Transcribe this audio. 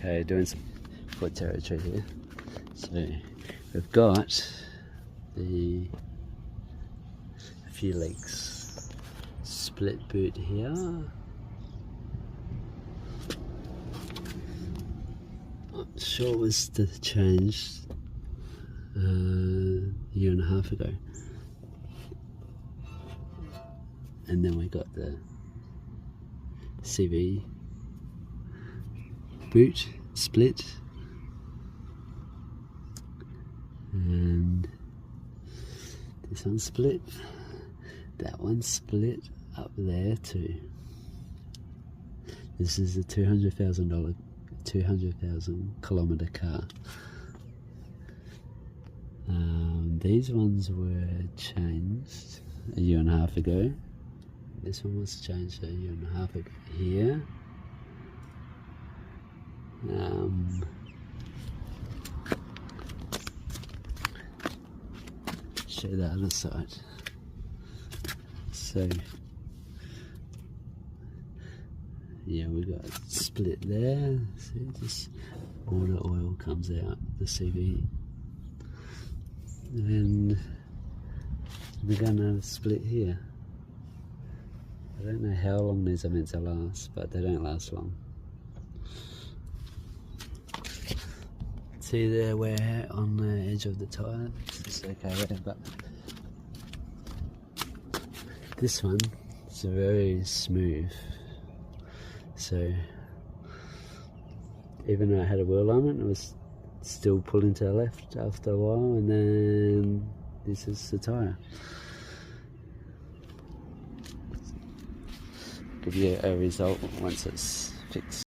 Okay, doing some foot territory here. So we've got a few legs. Split boot here. Not sure it was changed a year and a half ago. And then we got the CV boot split, and this one's split, that one's split up there too. This is a $200,000 kilometer car. These ones were changed a year and a half ago. This one was changed a year and a half ago here. Show the other side. So yeah, we got a split there. See, just all the oil comes out the CV, and we're gonna split here. I don't know how long these are meant to last, but they don't last long. See the wear on the edge of the tyre? It's okay, but this one is very smooth. So even though I had a wheel alignment, it was still pulling to the left after a while, and then this is the tyre. Give you a result once it's fixed.